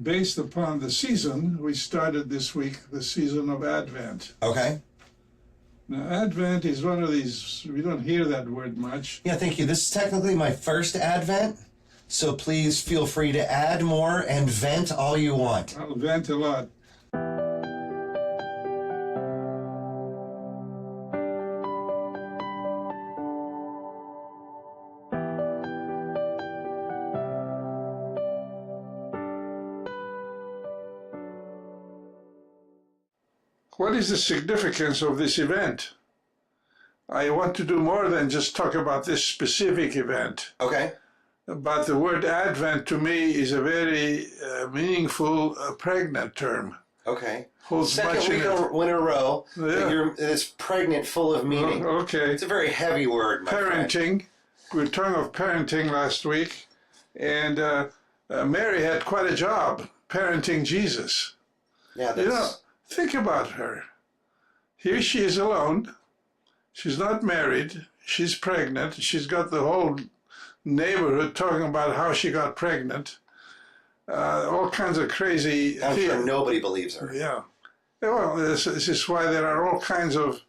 based upon the season, we started this week the season of Advent. Okay. Now, Advent is one of these, we don't hear that word much. Yeah, thank you. This is technically my first Advent, so please feel free to add more and vent all you want. I'll vent a lot. What is the significance of this event? I want to do more than just talk about this specific event. Okay. But the word Advent to me is a very meaningful, pregnant term. Okay. Holds Second much week in it. in a row Yeah. it's pregnant, full of meaning. Okay. It's a very heavy word, my friend. Parenting. We were talking of parenting last week, and Mary had quite a job parenting Jesus. Yeah, You know, that's... think about her. Here she is alone. She's not married. She's pregnant. She's got the whole neighborhood talking about how she got pregnant. All kinds of crazy I'm theories. sure nobody believes her. Yeah. Well, this is why there are all kinds of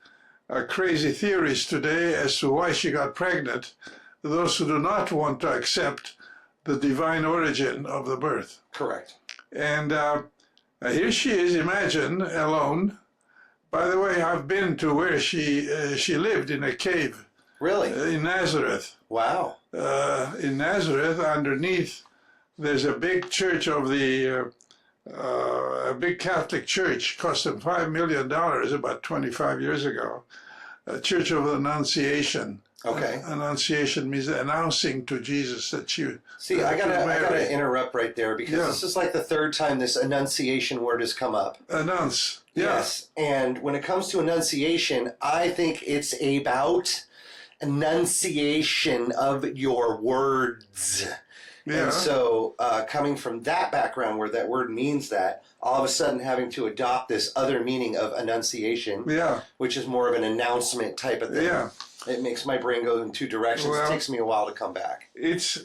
crazy theories today as to why she got pregnant. Those who do not want to accept the divine origin of the birth. Correct. And here she is, imagine, alone. By the way, I've been to where she lived in a cave. Really? In Nazareth. Wow. In Nazareth, underneath, there's a big church of the, a big Catholic church, cost them $5 million about 25 years ago. A Church of the Annunciation. Okay. Annunciation means announcing to Jesus that she. See, I gotta interrupt right there because this is like the third time this Annunciation word has come up. Announce. Yeah. Yes. And when it comes to Annunciation, I think it's about enunciation of your words. Yeah. And so coming from that background where that word means that, all of a sudden having to adopt this other meaning of enunciation, which is more of an announcement type of thing. Yeah. It makes my brain go in two directions. Well, it takes me a while to come back. It's,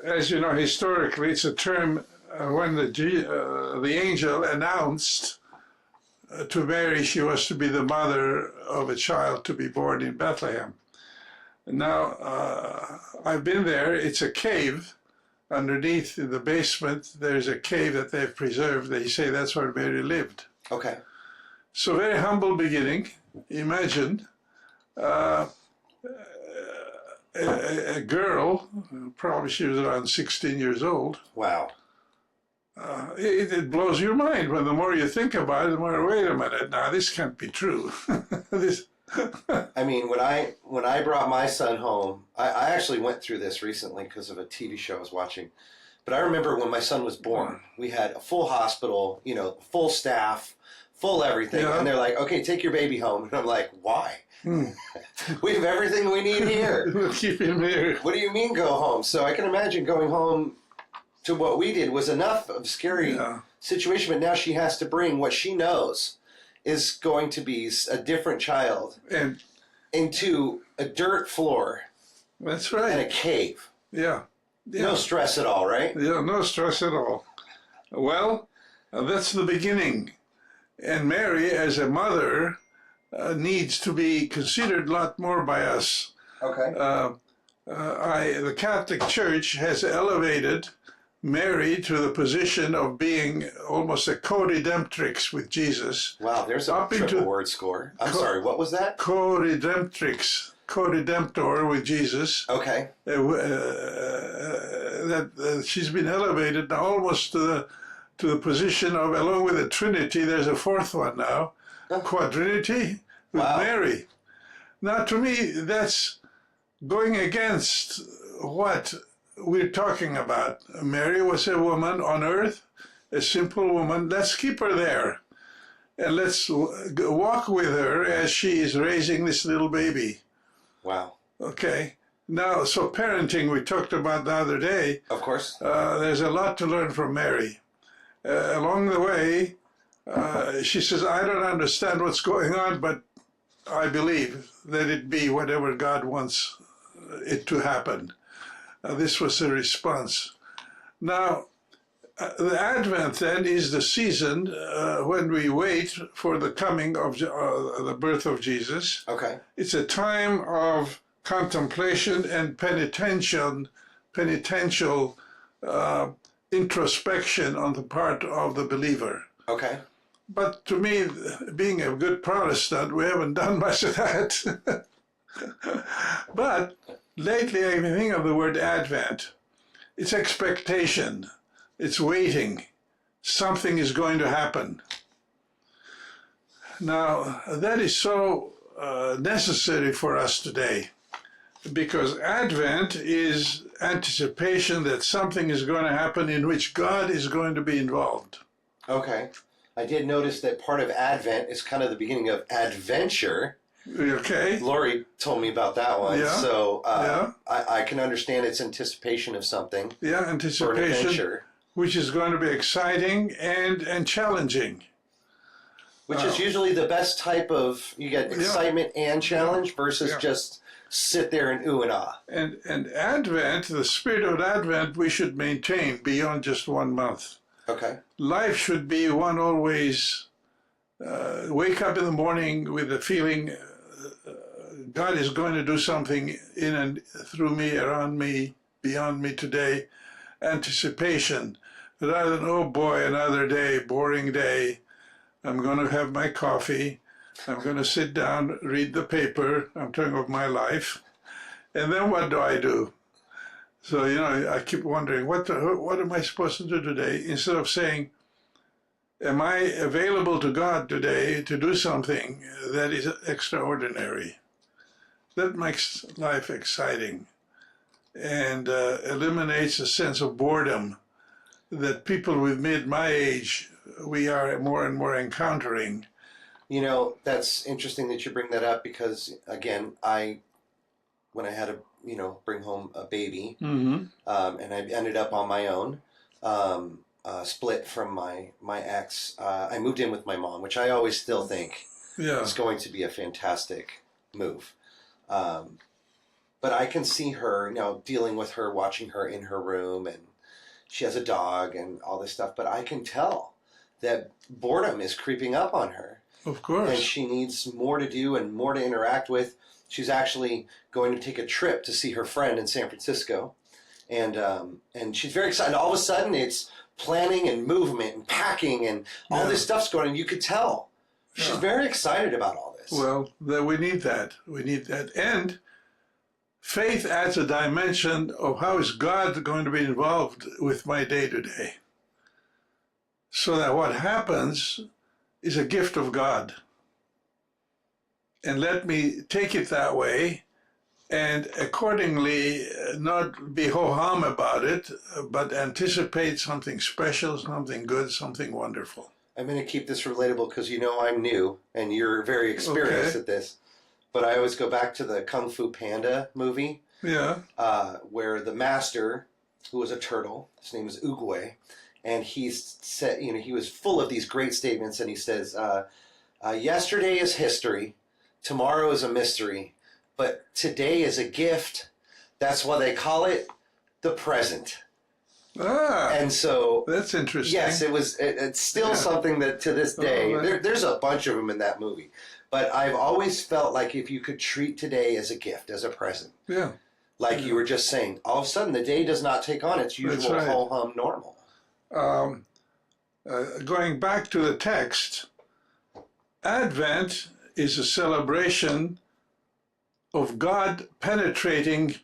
as you know, historically, it's a term when the angel announced to Mary she was to be the mother of a child to be born in Bethlehem. Now, I've been there. It's a cave. Underneath in the basement, there's a cave that they've preserved. They say that's where Mary lived. Okay. So very humble beginning. Imagine a girl, probably she was around 16 years old. Wow. It blows your mind. When the more you think about it, the more, wait a minute, now this can't be true. this. I mean, when I brought my son home, I actually went through this recently because of a TV show I was watching. But I remember when my son was born, we had a full hospital, full staff, full everything. Yeah. And they're like, okay, take your baby home. And I'm like, why? We have everything we need here. We'll keep him here. What do you mean go home? So I can imagine going home to what we did was enough of a scary situation. But now she has to bring what she knows is going to be a different child and into a dirt floor. That's right. And a cave. Yeah. No stress at all, right? Yeah, no stress at all. Well, that's the beginning. And Mary, as a mother, needs to be considered a lot more by us. Okay. The Catholic Church has elevated Mary to the position of being almost a co-redemptrix with Jesus. Wow, there's a triple word score. I'm sorry, what was that? Co-redemptrix, co-redemptor with Jesus. Okay. That she's been elevated now almost to the position of, along with the Trinity, there's a fourth one now, quadrinity with Mary. Now, to me, that's going against what we're talking about. Mary was a woman on earth, a simple woman. Let's keep her there. And let's walk with her as she is raising this little baby. Wow. Okay. Now, so parenting we talked about the other day. Of course. There's a lot to learn from Mary. Along the way, she says, I don't understand what's going on, but I believe that it be whatever God wants it to happen. This was the response. Now, The Advent then is the season when we wait for the coming of the birth of Jesus. Okay. It's a time of contemplation and penitential introspection on the part of the believer. Okay. But to me, being a good Protestant, we haven't done much of that. But lately, I think of the word Advent. It's expectation. It's waiting. Something is going to happen. Now, that is so necessary for us today, because Advent is anticipation that something is going to happen in which God is going to be involved. Okay. I did notice that part of Advent is kind of the beginning of adventure. Okay. Lori told me about that one. Yeah. So Yeah. I can understand its anticipation of something. Yeah, For an anticipation, adventure. which is going to be exciting and challenging. Which is usually the best type of, you get excitement and challenge versus just sit there and ooh and ah. And Advent, the spirit of Advent, we should maintain beyond just 1 month. Okay. Life should be one always wake up in the morning with the feeling God is going to do something in and through me, around me, beyond me today. Anticipation, rather than, oh boy, another day, boring day. I'm going to have my coffee. I'm going to sit down, read the paper. I'm talking of my life. And then what do? So, I keep wondering, what am I supposed to do today? Instead of saying, am I available to God today to do something that is extraordinary? That makes life exciting and eliminates a sense of boredom that people with my age, we are more and more encountering. That's interesting that you bring that up because, again, when I had to, bring home a baby, and I ended up on my own, split from my ex, I moved in with my mom, which I always still think is going to be a fantastic move. But I can see her, dealing with her, watching her in her room, and she has a dog and all this stuff, but I can tell that boredom is creeping up on her. Of course. And she needs more to do and more to interact with. She's actually going to take a trip to see her friend in San Francisco. And she's very excited. All of a sudden, it's planning and movement and packing and all this stuff's going on. You could tell. She's very excited about all this. Well, we need that. We need that. And faith adds a dimension of how is God going to be involved with my day-to-day. So that what happens is a gift of God. And let me take it that way and accordingly not be ho-hum about it, but anticipate something special, something good, something wonderful. I'm going to keep this relatable because I'm new and you're very experienced at this. But I always go back to the Kung Fu Panda movie. Yeah. Where the master, who was a turtle, his name is Oogway, and he said, he was full of these great statements, and he says, yesterday is history, tomorrow is a mystery, but today is a gift. That's why they call it the present. And so that's interesting. Yes, it's still something that to this day, there's a bunch of them in that movie. But I've always felt like if you could treat today as a gift, as a present. Yeah. Like you were just saying, all of a sudden the day does not take on its usual ho-hum normal. Going back to the text, Advent is a celebration of God penetrating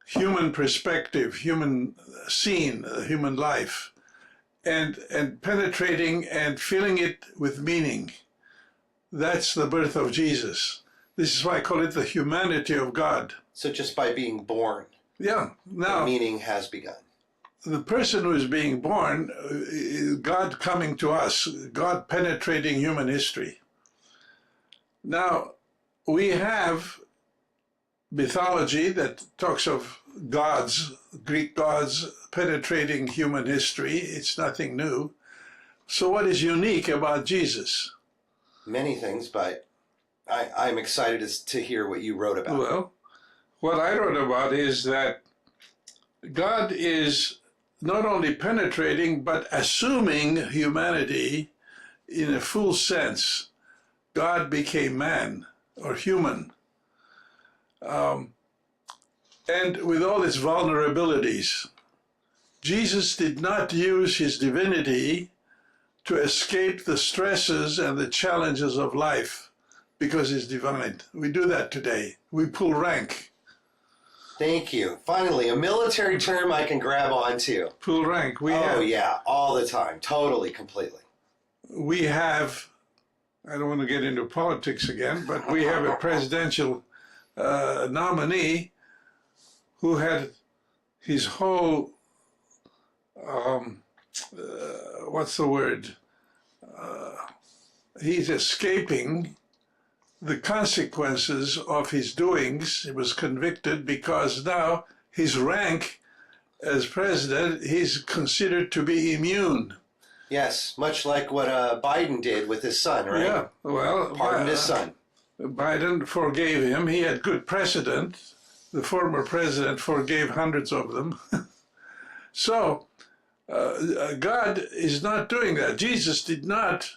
human perspective, human scene, human life, and penetrating and filling it with meaning. That's the birth of Jesus. This is why I call it the humanity of God. So just by being born, now the meaning has begun. The person who is being born, God coming to us, God penetrating human history. Now, we have mythology that talks of gods, Greek gods penetrating human history. It's nothing new. So what is unique about Jesus? Many things, but I'm excited to hear what you wrote about. Well, what I wrote about is that God is not only penetrating, but assuming humanity in a full sense. God became man or human. And with all its vulnerabilities, Jesus did not use his divinity to escape the stresses and the challenges of life because he's divine. We do that today. We pull rank. Thank you. Finally, a military term I can grab onto. Pull rank. Yeah, all the time. Totally, completely. We have, I don't want to get into politics again, but we have a presidential nominee who had his whole, what's the word? He's escaping the consequences of his doings. He was convicted because now his rank as president, he's considered to be immune. Yes, much like what Biden did with his son, right? Yeah, well, pardoned his son. Biden forgave him. He had good precedent. The former president forgave hundreds of them. So God is not doing that. Jesus did not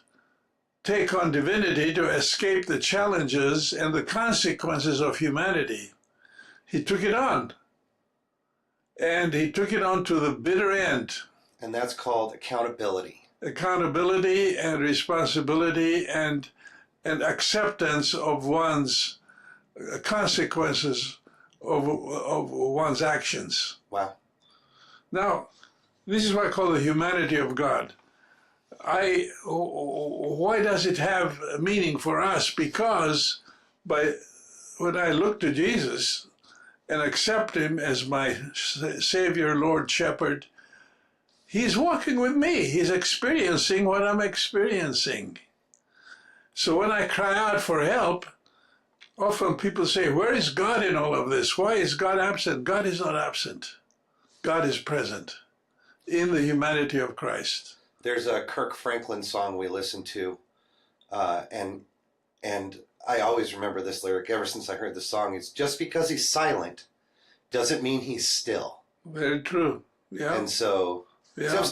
take on divinity to escape the challenges and the consequences of humanity. He took it on. And he took it on to the bitter end. And that's called accountability. Accountability and responsibility and acceptance of one's consequences of one's actions. Wow. Now, this is what I call the humanity of God. Why does it have meaning for us? Because when I look to Jesus and accept him as my Savior, Lord, Shepherd, he's walking with me. He's experiencing what I'm experiencing. So when I cry out for help, often people say, where is God in all of this? Why is God absent? God is not absent. God is present in the humanity of Christ. There's a Kirk Franklin song we listen to, and I always remember this lyric ever since I heard the song. It's just because he's silent doesn't mean he's still. Very true. Yeah. And so, yeah.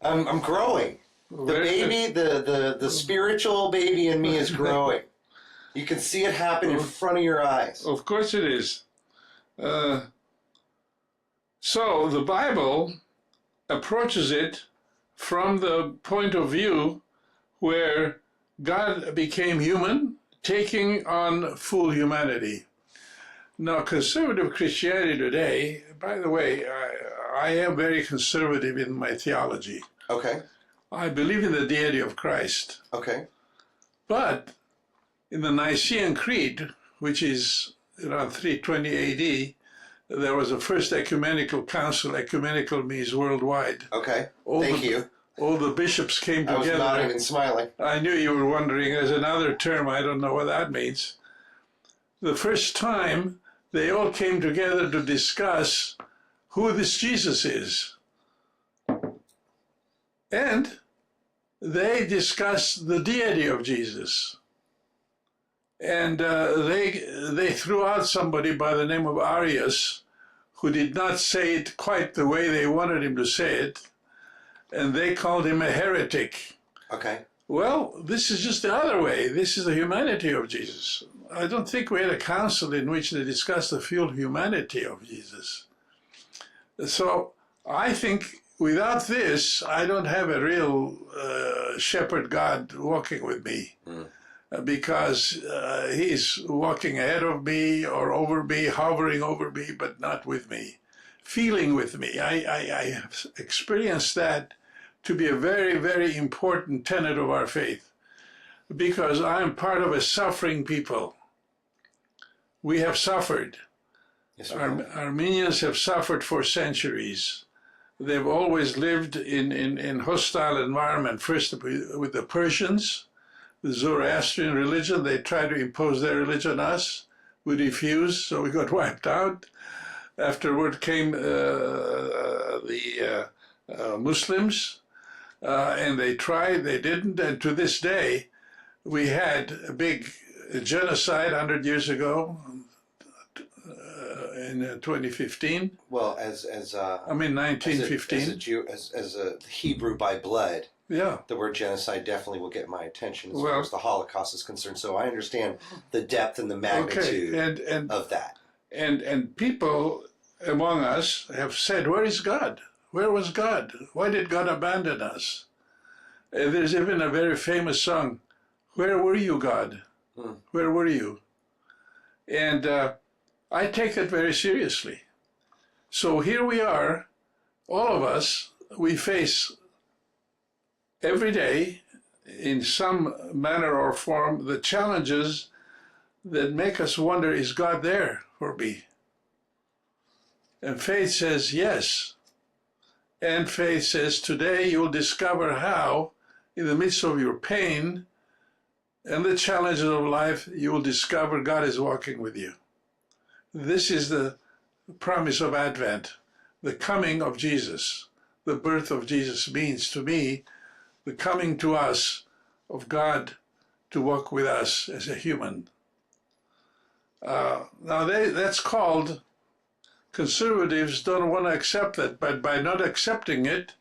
I'm growing. The baby, the spiritual baby in me is growing. You can see it happen in front of your eyes. Of course it is. So the Bible approaches it from the point of view where God became human, taking on full humanity. Now, conservative Christianity today, by the way, I am very conservative in my theology. Okay. I believe in the deity of Christ. Okay. But in the Nicene Creed, which is around 320 AD, there was a first ecumenical council. Ecumenical means worldwide. Okay. Thank you. All the bishops came together. I was not even smiling. I knew you were wondering. There's another term. I don't know what that means. The first time they all came together to discuss who this Jesus is. And they discussed the deity of Jesus. And they threw out somebody by the name of Arius who did not say it quite the way they wanted him to say it, and they called him a heretic. Okay. Well, this is just the other way. This is the humanity of Jesus. I don't think we had a council in which they discussed the full humanity of Jesus. So I think without this, I don't have a real shepherd God walking with me. Mm. Because he's walking ahead of me or over me, hovering over me, but not with me, feeling with me. I have experienced that to be a very, very important tenet of our faith, because I'm part of a suffering people. We have suffered. Yes, Armenians have suffered for centuries. They've always lived in hostile environment, first with the Persians, the Zoroastrian religion. They tried to impose their religion on us. We refused, so we got wiped out. Afterward came the Muslims, and they tried, they didn't, and to this day, we had a big genocide 100 years ago in 2015. Well, I mean 1915. as a Hebrew by blood, Yeah. the word genocide definitely will get my attention as Well, far as the Holocaust is concerned. So I understand the depth and the magnitude of that. And people among us have said, where is God? Where was God? Why did God abandon us? There's even a very famous song, Where Were You, God? Where were you? And I take it very seriously. So here we are, all of us, we face every day, in some manner or form, the challenges that make us wonder, is God there for me? And faith says yes. And faith says, today you'll discover how, in the midst of your pain and the challenges of life, you will discover God is walking with you. This is the promise of Advent, the coming of Jesus. The birth of Jesus means to me the coming to us of God to walk with us as a human. Now that's called, conservatives don't want to accept that, but by not accepting it,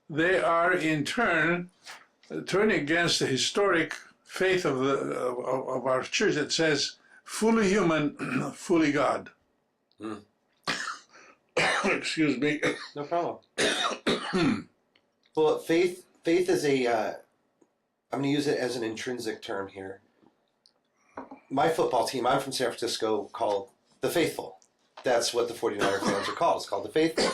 they are in turn turning against the historic faith of our church that says, fully human, fully God. Excuse me. No problem. Well, faith is I'm going to use it as an intrinsic term here. My football team, I'm from San Francisco, called the Faithful. That's what the 49er fans are called. It's called the Faithful.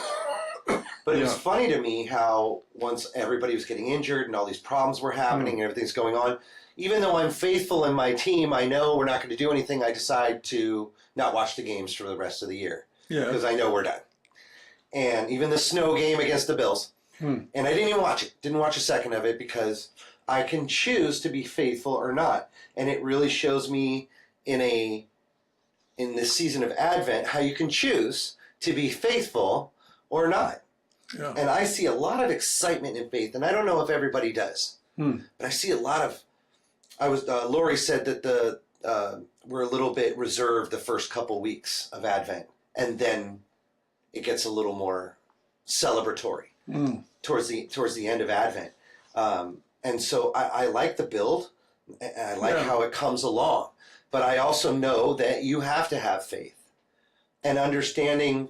But it was funny to me how once everybody was getting injured and all these problems were happening and everything's going on, even though I'm faithful in my team, I know we're not going to do anything. I decide to not watch the games for the rest of the year because I know we're done. And even the snow game against the Bills, and I didn't even watch it. Didn't watch a second of it because I can choose to be faithful or not. And it really shows me in this season of Advent how you can choose to be faithful or not. Yeah. And I see a lot of excitement in faith, and I don't know if everybody does, but I see a lot of. Lori said that we're a little bit reserved the first couple weeks of Advent, and then it gets a little more celebratory towards the end of Advent. And so I like the build, and I like how it comes along, but I also know that you have to have faith and understanding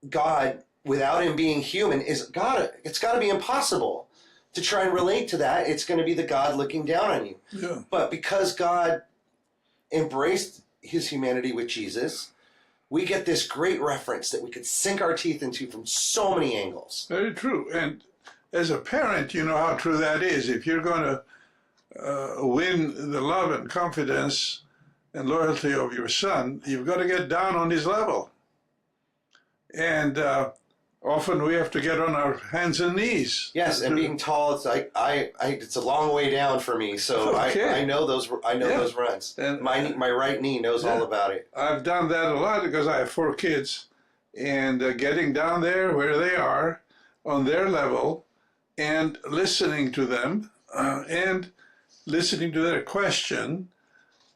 God without him being human it's got to be impossible to try and relate to that. It's going to be the God looking down on you. Yeah. But because God embraced his humanity with Jesus, we get this great reference that we could sink our teeth into from so many angles. Very true. And as a parent, you know how true that is. If you're going to win the love and confidence and loyalty of your son, you've got to get down on his level. And often we have to get on our hands and knees. Yes, and being tall, it's like it's a long way down for me. So I know those those runs. And my right knee knows all about it. I've done that a lot because I have 4 kids, and getting down there where they are on their level, and listening to them, and listening to their question,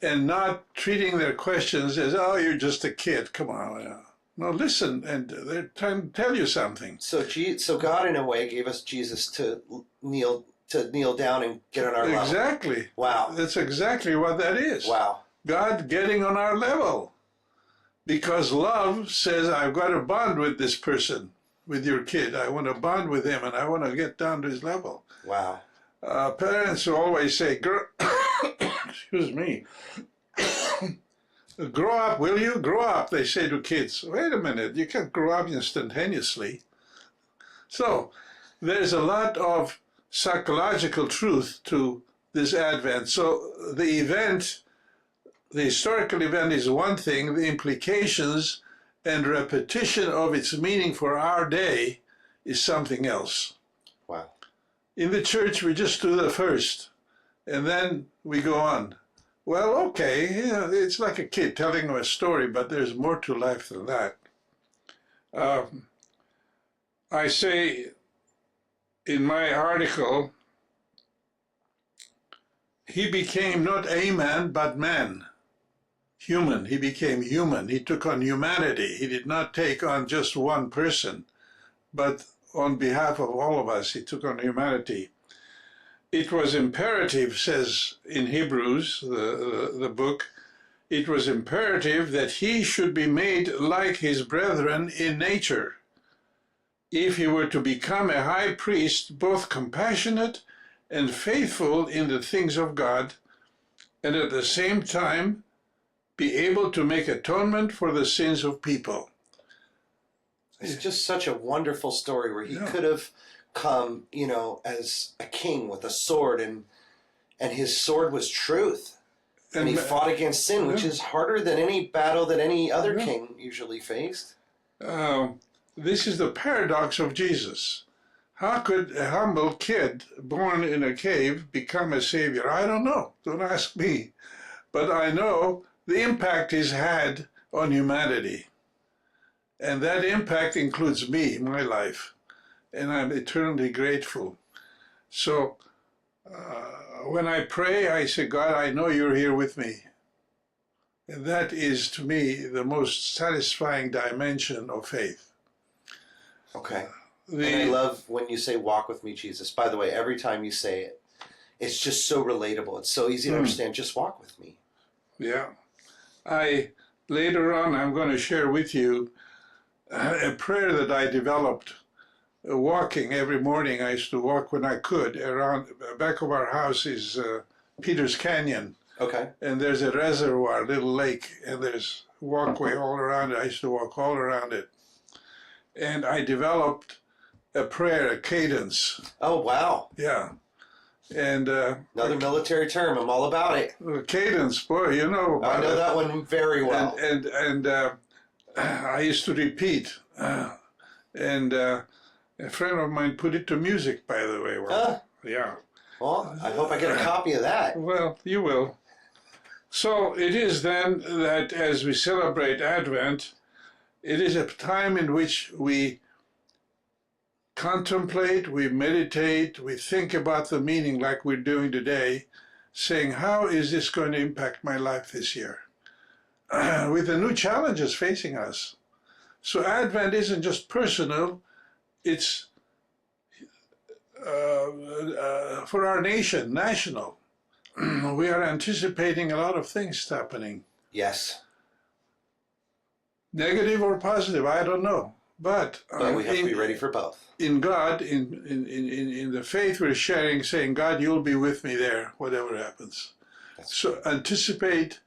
and not treating their questions as, oh, you're just a kid. Come on. No, listen, and they're trying to tell you something. So God, in a way, gave us Jesus to kneel down and get on our level. Exactly. Wow. That's exactly what that is. Wow. God getting on our level. Because love says, I've got to bond with this person, with your kid. I want to bond with him, and I want to get down to his level. Wow. Parents always say, excuse me, grow up, will you? Grow up, they say to kids. Wait a minute, you can't grow up instantaneously. So there's a lot of psychological truth to this Advent. So the event, the historical event is one thing, the implications and repetition of its meaning for our day is something else. Wow. In the church, we just do the first, and then we go on. Well, okay, it's like a kid telling them a story, but there's more to life than that. I say in my article, he became not a man, but man. human. He became human. He took on humanity. He did not take on just one person, but on behalf of all of us, he took on humanity. It was imperative, says in Hebrews, the book, it was imperative that he should be made like his brethren in nature, if he were to become a high priest, both compassionate and faithful in the things of God, and at the same time be able to make atonement for the sins of people. It's just such a wonderful story where he could have come, as a king with a sword, and his sword was truth. And he fought against sin, which is harder than any battle that any other king usually faced. This is the paradox of Jesus. How could a humble kid born in a cave become a savior? I don't know. Don't ask me. But I know the impact he's had on humanity. And that impact includes me, my life. And I'm eternally grateful. So when I pray, I say, God, I know you're here with me. And that is, to me, the most satisfying dimension of faith. Okay. And I love when you say, walk with me, Jesus. By the way, every time you say it, it's just so relatable. It's so easy to understand. Just walk with me. Yeah. Later on, I'm going to share with you a prayer that I developed walking every morning. I used to walk when I could. Around the back of our house is Peter's Canyon. Okay. And there's a reservoir, a little lake, and there's a walkway all around it. I used to walk all around it. And I developed a prayer, a cadence. Oh, wow. Yeah. And another military term. I'm all about it. Cadence, boy, you know about I know that one very well. And I used to repeat. And a friend of mine put it to music, by the way. Well, yeah. Well, I hope I get a copy of that. Well, you will. So it is then that as we celebrate Advent, it is a time in which we contemplate, we meditate, we think about the meaning like we're doing today, saying, how is this going to impact my life this year? With the new challenges facing us. So Advent isn't just personal, it's for our nation, national. We are anticipating a lot of things happening. Yes. Negative or positive, I don't know. But we have to be ready for both. In God, in the faith we're sharing, saying, God, you'll be with me there, whatever happens. So anticipate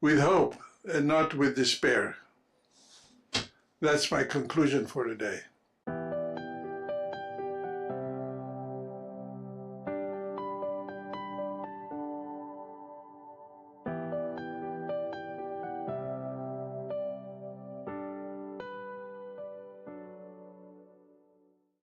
with hope and not with despair. That's my conclusion for today.